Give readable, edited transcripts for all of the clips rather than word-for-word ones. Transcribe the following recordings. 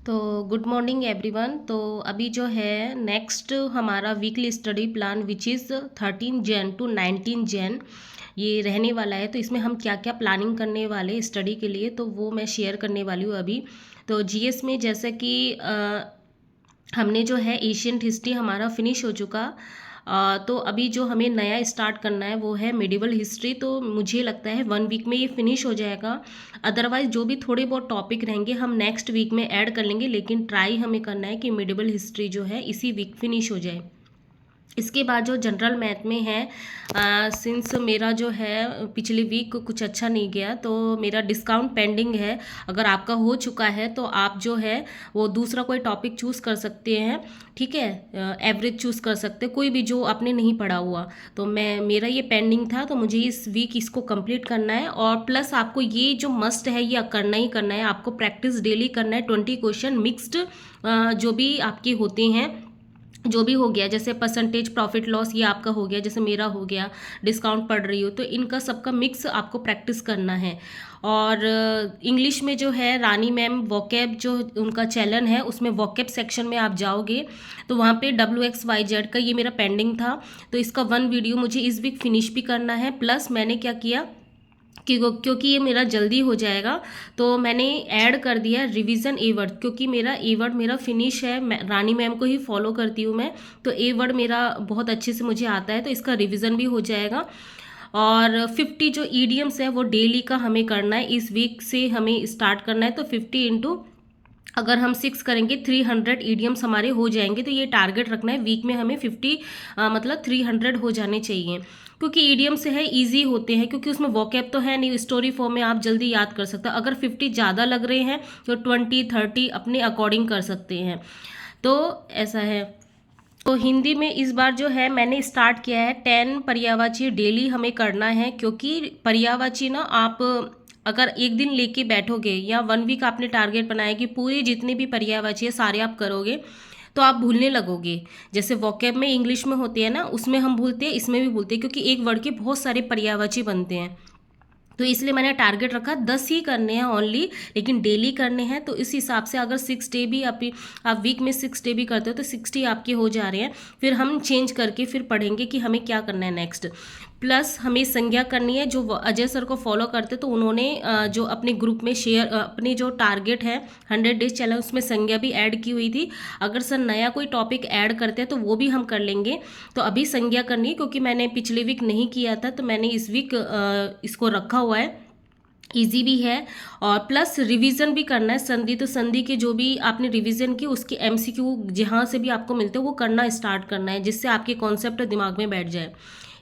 तो good morning everyone. तो अभी जो है नेक्स्ट हमारा weekly study plan which is 13 Jan to 19 Jan ये रहने वाला है। तो इसमें हम क्या क्या प्लानिंग करने वाले स्टडी के लिए, तो वो मैं शेयर करने वाली हूँ अभी। तो जीएस में जैसा कि हमने जो है एशियंट हिस्ट्री हमारा फिनिश हो चुका। तो अभी जो हमें नया स्टार्ट करना है वो है मिडिवल हिस्ट्री। तो मुझे लगता है 1 वीक में ये फिनिश हो जाएगा। अदरवाइज जो भी थोड़े बहुत टॉपिक रहेंगे हम नेक्स्ट वीक में ऐड कर लेंगे, लेकिन ट्राई हमें करना है कि मिडिवल हिस्ट्री जो है इसी वीक फिनिश हो जाए। इसके बाद जो जनरल मैथ में है, सिंस मेरा जो है पिछले वीक कुछ अच्छा नहीं गया तो मेरा डिस्काउंट पेंडिंग है। अगर आपका हो चुका है तो आप जो है वो दूसरा कोई टॉपिक चूज़ कर सकते हैं, ठीक है। एवरेज चूज़ कर सकते हैं, कोई भी जो आपने नहीं पढ़ा हुआ। तो मेरा ये पेंडिंग था, तो मुझे इस वीक इसको कंप्लीट करना है। और प्लस आपको ये जो मस्ट है ये करना ही करना है, आपको प्रैक्टिस डेली करना है। 20 क्वेश्चन मिक्स्ड जो भी आपके होते हैं, जो भी हो गया, जैसे परसेंटेज प्रॉफिट लॉस ये आपका हो गया, जैसे मेरा हो गया, डिस्काउंट पढ़ रही हो, तो इनका सबका मिक्स आपको प्रैक्टिस करना है। और इंग्लिश में जो है रानी मैम वोकैब जो उनका चैनल है उसमें वोकैब सेक्शन में आप जाओगे तो वहाँ पे WXYZ का ये मेरा पेंडिंग था, तो इसका 1 वीडियो मुझे इस वीक फिनिश भी करना है। प्लस मैंने क्या किया क्योंकि ये मेरा जल्दी हो जाएगा तो मैंने ऐड कर दिया रिवीजन ए वर्ड, क्योंकि मेरा ए वर्ड मेरा फिनिश है। रानी मैम को ही फॉलो करती हूँ मैं, तो ए वर्ड मेरा बहुत अच्छे से मुझे आता है, तो इसका रिवीजन भी हो जाएगा। और 50 जो ईडियम्स है वो डेली का हमें करना है, इस वीक से हमें स्टार्ट करना है। तो 50 इंटू अगर हम 6 करेंगे 300 ईडियम्स हमारे हो जाएंगे। तो ये टारगेट रखना है, वीक में हमें 50 मतलब 300 हो जाने चाहिए, क्योंकि ईडियम्स है इजी होते हैं, क्योंकि उसमें वोकैब तो है नहीं, स्टोरी फॉर्म में आप जल्दी याद कर सकते हो। अगर 50 ज़्यादा लग रहे हैं तो 20-30 अपने अकॉर्डिंग कर सकते हैं, तो ऐसा है। तो हिंदी में इस बार जो है मैंने स्टार्ट किया है 10 पर्यायवाची डेली हमें करना है, क्योंकि पर्यायवाची ना आप अगर एक दिन लेके बैठोगे या 1 वीक आपने टारगेट बनाया कि पूरी जितनी भी पर्यायवाची है सारे आप करोगे, तो आप भूलने लगोगे। जैसे वोकैब में इंग्लिश में होती है ना, उसमें हम भूलते हैं, इसमें भी भूलते हैं, क्योंकि एक वर्ड के बहुत सारे पर्यायवाची बनते हैं। तो इसलिए मैंने टारगेट रखा 10 ही करने हैं ओनली, लेकिन डेली करने हैं। तो इस हिसाब से अगर 6 डे भी आप वीक में 6 डे भी करते हो तो 60 आपके हो जा रहे हैं। फिर हम चेंज करके फिर पढ़ेंगे कि हमें क्या करना है नेक्स्ट। प्लस हमें संज्ञा करनी है, जो अजय सर को फॉलो करते तो उन्होंने जो अपने ग्रुप में शेयर अपनी जो टारगेट है 100 डेज चैलेंज उसमें संज्ञा भी ऐड की हुई थी। अगर सर नया कोई टॉपिक ऐड करते हैं तो वो भी हम कर लेंगे। तो अभी संज्ञा करनी है, क्योंकि मैंने पिछले वीक नहीं किया था, तो मैंने इस वीक इसको रखा हुआ है। इजी भी है, और प्लस रिवीजन भी करना है। संधि तो संधि के जो भी आपने रिवीजन की उसके MCQ जहाँ से भी आपको मिलते हैं वो करना स्टार्ट करना है, जिससे आपके कॉन्सेप्ट दिमाग में बैठ जाए।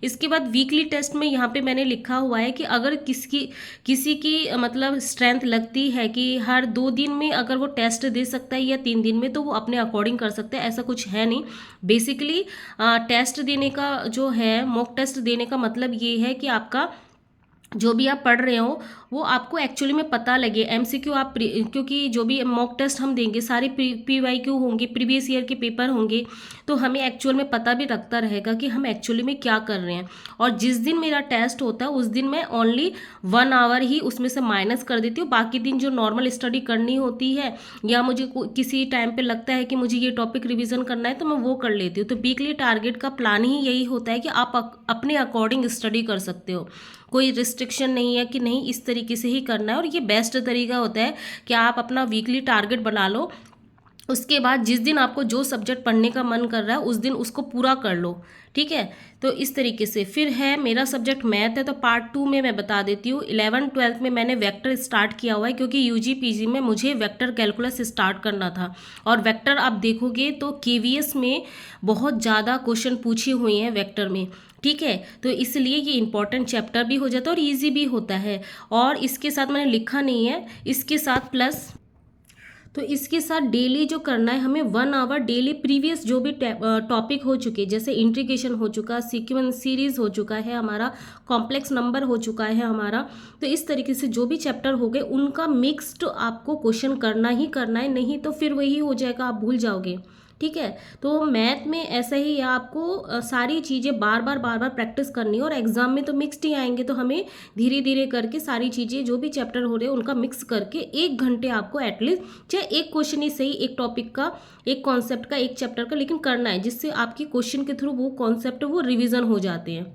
इसके बाद वीकली टेस्ट में यहाँ पे मैंने लिखा हुआ है कि अगर किसी की मतलब स्ट्रेंथ लगती है कि हर 2 दिन में अगर वो टेस्ट दे सकता है या 3 दिन में, तो वो अपने अकॉर्डिंग कर सकता है, ऐसा कुछ है नहीं। बेसिकली टेस्ट देने का जो है, मॉक टेस्ट देने का मतलब ये है कि आपका जो भी आप पढ़ रहे हो वो आपको एक्चुअली में पता लगे। MCQ आप क्योंकि जो भी मॉक टेस्ट हम देंगे सारे PYQ होंगे, प्रीवियस ईयर के पेपर होंगे, तो हमें एक्चुअल में पता भी रखता रहेगा कि हम एक्चुअली में क्या कर रहे हैं। और जिस दिन मेरा टेस्ट होता है उस दिन मैं ओनली 1 आवर ही उसमें से माइनस कर देती हूँ। बाकी दिन जो नॉर्मल स्टडी करनी होती है या मुझे किसी टाइम पे लगता है कि मुझे ये टॉपिक रिविजन करना है तो मैं वो कर लेती हूँ। तो वीकली टारगेट का प्लान ही यही होता है कि आप अपने अकॉर्डिंग स्टडी कर सकते हो, कोई रिस्ट्रिक्शन नहीं है कि नहीं इस तरीके से ही करना है। और ये बेस्ट तरीका होता है कि आप अपना वीकली टारगेट बना लो, उसके बाद जिस दिन आपको जो सब्जेक्ट पढ़ने का मन कर रहा है उस दिन उसको पूरा कर लो, ठीक है। तो इस तरीके से फिर है मेरा सब्जेक्ट मैथ है, तो पार्ट 2 में मैं बता देती हूँ। 11th-12th में मैंने वेक्टर स्टार्ट किया हुआ है, क्योंकि UG PG में मुझे वेक्टर कैलकुलस स्टार्ट करना था। और वेक्टर आप देखोगे तो KVS में बहुत ज़्यादा क्वेश्चन पूछे हुए हैं वेक्टर में, ठीक है। तो इसलिए ये इंपॉर्टेंट चैप्टर भी हो जाता है और ईजी भी होता है। और इसके साथ मैंने लिखा नहीं है, इसके साथ प्लस तो इसके साथ डेली जो करना है हमें 1 आवर डेली प्रीवियस जो भी टॉपिक हो चुके, जैसे इंटीग्रेशन हो चुका, सीक्वेंस सीरीज हो चुका है हमारा, कॉम्प्लेक्स नंबर हो चुका है हमारा, तो इस तरीके से जो भी चैप्टर हो गए उनका मिक्स्ड आपको क्वेश्चन करना ही करना है, नहीं तो फिर वही हो जाएगा, आप भूल जाओगे। ठीक है। तो मैथ में ऐसा ही है, आपको सारी चीज़ें बार बार प्रैक्टिस करनी है, और एग्जाम में तो मिक्स्ड ही आएंगे, तो हमें धीरे धीरे करके सारी चीज़ें जो भी चैप्टर हो रहे हैं उनका मिक्स करके 1 घंटे आपको एटलीस्ट, चाहे एक क्वेश्चन ही सही, एक टॉपिक का, एक कॉन्सेप्ट का, एक चैप्टर का, लेकिन करना है, जिससे आपकी क्वेश्चन के थ्रू वो कॉन्सेप्ट वो रिविजन हो जाते हैं।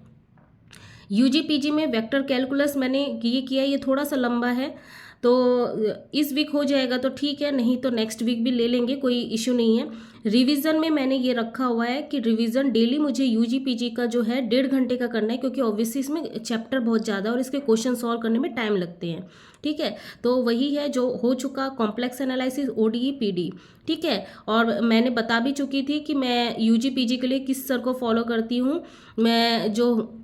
यूजी पीजी में वेक्टर कैलकुलस मैंने ये किया, ये थोड़ा सा लंबा है, तो इस वीक हो जाएगा तो ठीक है, नहीं तो नेक्स्ट वीक भी ले लेंगे, कोई इशू नहीं है। रिवीजन में मैंने ये रखा हुआ है कि रिवीजन डेली मुझे यूजी पीजी का जो है 1.5 घंटे का करना है, क्योंकि ऑब्वियसली इसमें चैप्टर बहुत ज़्यादा है और इसके क्वेश्चन सॉल्व करने में टाइम लगते हैं। ठीक है, तो वही है जो हो चुका, कॉम्प्लेक्स एनालिसिस, ओडीई पीडी। ठीक है, और मैंने बता भी चुकी थी कि मैं यूजी पीजी के लिए किस सर को फॉलो करती हूँ। मैं जो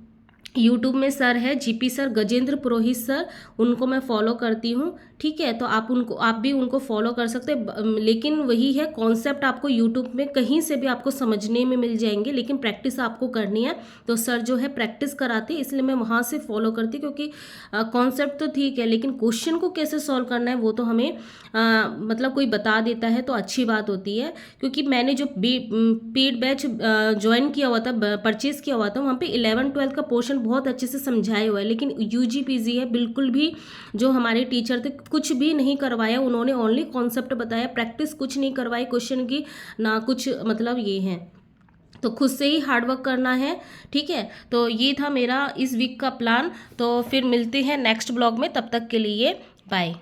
यूट्यूब में सर है जीपी सर, गजेंद्र पुरोहित सर, उनको मैं फॉलो करती हूँ। ठीक है, तो आप भी उनको फॉलो कर सकते हैं, लेकिन वही है, कॉन्सेप्ट आपको यूट्यूब में कहीं से भी आपको समझने में मिल जाएंगे, लेकिन प्रैक्टिस आपको करनी है। तो सर जो है प्रैक्टिस कराते हैं, इसलिए मैं वहाँ से फॉलो करती, क्योंकि कॉन्सेप्ट तो ठीक है, लेकिन क्वेश्चन को कैसे सॉल्व करना है वो तो हमें मतलब कोई बता देता है तो अच्छी बात होती है। क्योंकि मैंने जो पेड बैच ज्वाइन किया हुआ था, परचेज़ किया हुआ था, वहाँ पे 11-12 का पोर्शन बहुत अच्छे से समझाया हुआ है, लेकिन यूजी पीजी है बिल्कुल भी, जो हमारे टीचर थे कुछ भी नहीं करवाया, उन्होंने ओनली कॉन्सेप्ट बताया, प्रैक्टिस कुछ नहीं करवाई क्वेश्चन की, ना कुछ मतलब ये है, तो खुद से ही हार्डवर्क करना है। ठीक है, तो ये था मेरा इस वीक का प्लान। तो फिर मिलते हैं नेक्स्ट ब्लॉग में, तब तक के लिए बाय।